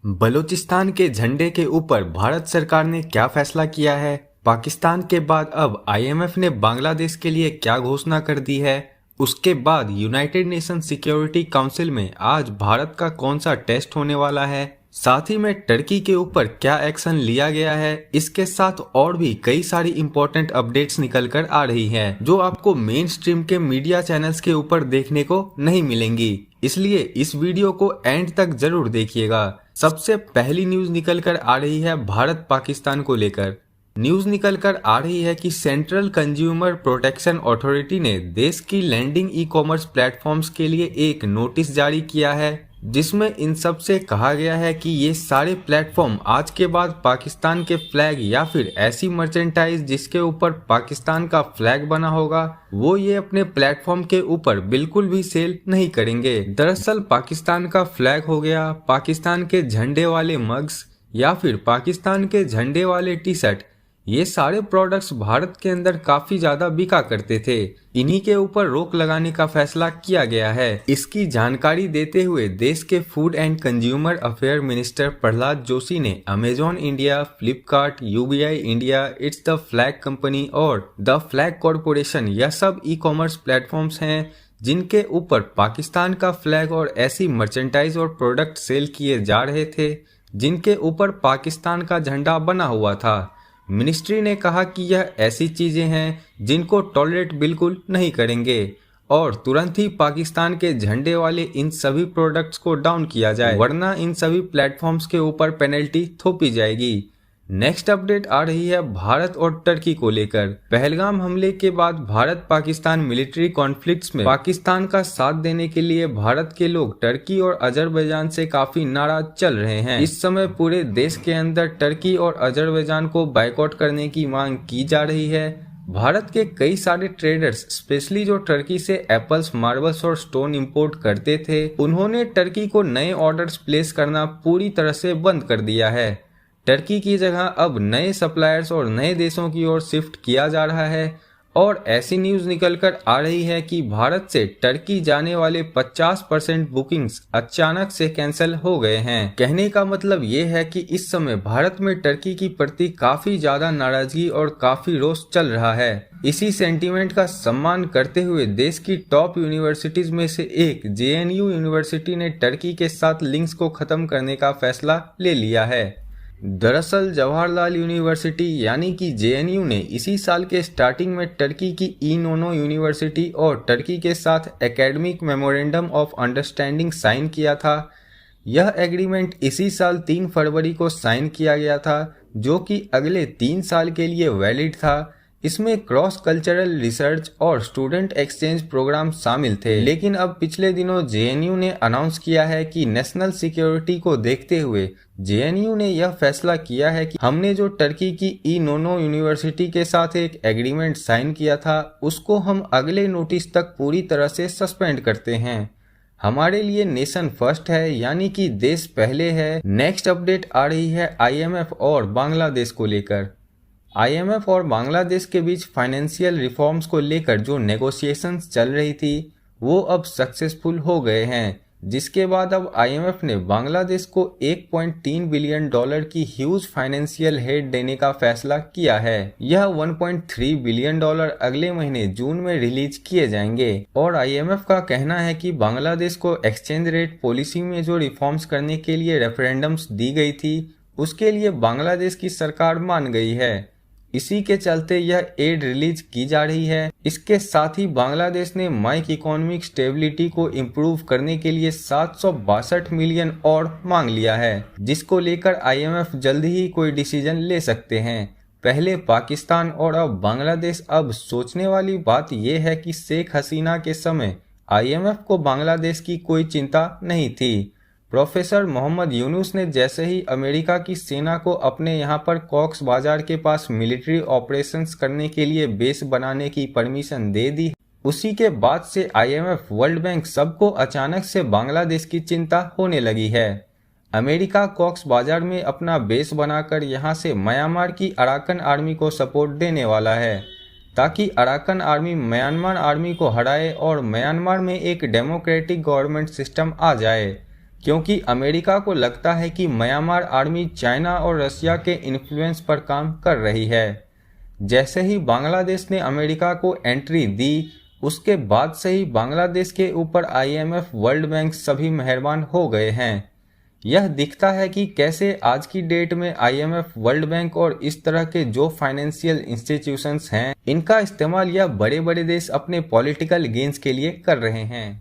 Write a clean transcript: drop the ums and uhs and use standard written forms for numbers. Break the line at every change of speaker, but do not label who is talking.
बलूचिस्तान के झंडे के ऊपर भारत सरकार ने क्या फैसला किया है? पाकिस्तान के बाद अब आईएमएफ ने बांग्लादेश के लिए क्या घोषणा कर दी है? उसके बाद यूनाइटेड नेशन सिक्योरिटी काउंसिल में आज भारत का कौन सा टेस्ट होने वाला है? साथ ही में टर्की के ऊपर क्या एक्शन लिया गया है? इसके साथ और भी कई सारी इंपॉर्टेंट अपडेट्स निकल कर आ रही हैं, जो आपको मेन स्ट्रीम के मीडिया चैनल्स के ऊपर देखने को नहीं मिलेंगी। इसलिए इस वीडियो को एंड तक जरूर देखिएगा। सबसे पहली न्यूज निकल कर आ रही है भारत पाकिस्तान को लेकर। न्यूज निकल कर आ रही है कि सेंट्रल कंज्यूमर प्रोटेक्शन अथॉरिटी ने देश की लैंडिंग ई कॉमर्स प्लेटफॉर्म्स के लिए एक नोटिस जारी किया है, जिसमें इन सब से कहा गया है कि ये सारे प्लेटफॉर्म आज के बाद पाकिस्तान के फ्लैग या फिर ऐसी मर्चेंटाइज जिसके ऊपर पाकिस्तान का फ्लैग बना होगा, वो ये अपने प्लेटफॉर्म के ऊपर बिल्कुल भी सेल नहीं करेंगे। दरअसल पाकिस्तान का फ्लैग हो गया, पाकिस्तान के झंडे वाले मग्स या फिर पाकिस्तान के झंडे वाले टी शर्ट, ये सारे प्रोडक्ट्स भारत के अंदर काफी ज्यादा बिका करते थे। इन्हीं के ऊपर रोक लगाने का फैसला किया गया है। इसकी जानकारी देते हुए देश के food and consumer affair minister Prahlad Joshi ने Amazon India, Flipkart, UBI India, it's the flag company और द फ्लैग कॉरपोरेशन, यह सब ई कॉमर्स प्लेटफॉर्म्स हैं जिनके ऊपर पाकिस्तान का फ्लैग और ऐसी मर्चेंटाइज और प्रोडक्ट सेल किए जा रहे थे जिनके ऊपर पाकिस्तान का झंडा बना हुआ था। मिनिस्ट्री ने कहा कि यह ऐसी चीजें हैं जिनको टॉलरेट बिल्कुल नहीं करेंगे और तुरंत ही पाकिस्तान के झंडे वाले इन सभी प्रोडक्ट्स को डाउन किया जाए, वरना इन सभी प्लेटफॉर्म्स के ऊपर पेनल्टी थोपी जाएगी। नेक्स्ट अपडेट आ रही है भारत और टर्की को लेकर। पहलगाम हमले के बाद भारत पाकिस्तान मिलिट्री कॉन्फ्लिक्ट्स में पाकिस्तान का साथ देने के लिए भारत के लोग टर्की और अजरबैजान से काफी नाराज चल रहे हैं। इस समय पूरे देश के अंदर टर्की और अजरबैजान को बायकॉट करने की मांग की जा रही है। भारत के कई सारे ट्रेडर्स, स्पेशली जो टर्की से एप्पल्स, मार्बल्स और स्टोन इंपोर्ट करते थे, उन्होंने टर्की को नए ऑर्डर्स प्लेस करना पूरी तरह से बंद कर दिया है। टर्की की जगह अब नए सप्लायर्स और नए देशों की ओर शिफ्ट किया जा रहा है और ऐसी न्यूज निकलकर आ रही है कि भारत से टर्की जाने वाले 50% बुकिंग्स अचानक से कैंसिल हो गए हैं। कहने का मतलब ये है कि इस समय भारत में टर्की की प्रति काफी ज्यादा नाराजगी और काफी रोष चल रहा है। इसी सेंटीमेंट का सम्मान करते हुए देश की टॉप यूनिवर्सिटीज में से एक जेएनयू यूनिवर्सिटी ने टर्की के साथ लिंक्स को खत्म करने का फैसला ले लिया है। दरअसल जवाहरलाल यूनिवर्सिटी यानी कि जेएनयू ने इसी साल के स्टार्टिंग में टर्की की इनोनो यूनिवर्सिटी और टर्की के साथ academic memorandum of understanding sign किया था। यह एग्रीमेंट इसी साल 3 फरवरी को साइन किया गया था, जो कि अगले 3 साल के लिए वैलिड था। इसमें क्रॉस कल्चरल रिसर्च और स्टूडेंट एक्सचेंज प्रोग्राम शामिल थे। लेकिन अब पिछले दिनों जेएनयू ने अनाउंस किया है कि नेशनल सिक्योरिटी को देखते हुए जेएनयू ने यह फैसला किया है कि हमने जो टर्की की इनोनो यूनिवर्सिटी के साथ एक एग्रीमेंट साइन किया था, उसको हम अगले नोटिस तक पूरी तरह से सस्पेंड करते हैं। हमारे लिए नेशन फर्स्ट है, यानी कि देश पहले है। नेक्स्ट अपडेट आ रही है आईएमएफ और बांग्लादेश को लेकर। आईएमएफ और बांग्लादेश के बीच फाइनेंशियल रिफॉर्म्स को लेकर जो नेगोशिएशंस चल रही थी, वो अब सक्सेसफुल हो गए हैं, जिसके बाद अब आईएमएफ ने बांग्लादेश को $1.3 बिलियन की ह्यूज फाइनेंशियल हेड देने का फैसला किया है। यह $1.3 बिलियन अगले महीने जून में रिलीज किए जाएंगे और आईएमएफ का कहना है कि बांग्लादेश को एक्सचेंज रेट पॉलिसी में जो रिफॉर्म्स करने के लिए रेफरेंडम्स दी गई थी, उसके लिए बांग्लादेश की सरकार मान गई है। इसी के चलते यह एड रिलीज की जा रही है। इसके साथ ही बांग्लादेश ने माइक्रो इकोनॉमिक स्टेबिलिटी को इम्प्रूव करने के लिए 762 मिलियन और मांग लिया है, जिसको लेकर आईएमएफ जल्द ही कोई डिसीजन ले सकते हैं। पहले पाकिस्तान और अब बांग्लादेश। अब सोचने वाली बात यह है कि शेख हसीना के समय आईएमएफ को बांग्लादेश की कोई चिंता नहीं थी। प्रोफेसर मोहम्मद यूनुस ने जैसे ही अमेरिका की सेना को अपने यहाँ पर कॉक्स बाजार के पास मिलिट्री ऑपरेशंस करने के लिए बेस बनाने की परमिशन दे दी, उसी के बाद से आईएमएफ, वर्ल्ड बैंक सबको अचानक से बांग्लादेश की चिंता होने लगी है। अमेरिका कॉक्स बाजार में अपना बेस बनाकर यहाँ से म्यांमार की अराकन आर्मी को सपोर्ट देने वाला है, ताकि अराकन आर्मी म्यांमार आर्मी को हराए और म्यांमार में एक डेमोक्रेटिक गवर्नमेंट सिस्टम आ जाए। क्योंकि अमेरिका को लगता है कि म्यांमार आर्मी चाइना और रशिया के इन्फ्लुएंस पर काम कर रही है। जैसे ही बांग्लादेश ने अमेरिका को एंट्री दी, उसके बाद से ही बांग्लादेश के ऊपर IMF, वर्ल्ड बैंक सभी मेहरबान हो गए हैं। यह दिखता है कि कैसे आज की डेट में IMF, वर्ल्ड बैंक और इस तरह के जो फाइनेंशियल इंस्टीट्यूशंस हैं, इनका इस्तेमाल यह बड़े बड़े देश अपने पॉलिटिकल गेन्स के लिए कर रहे हैं।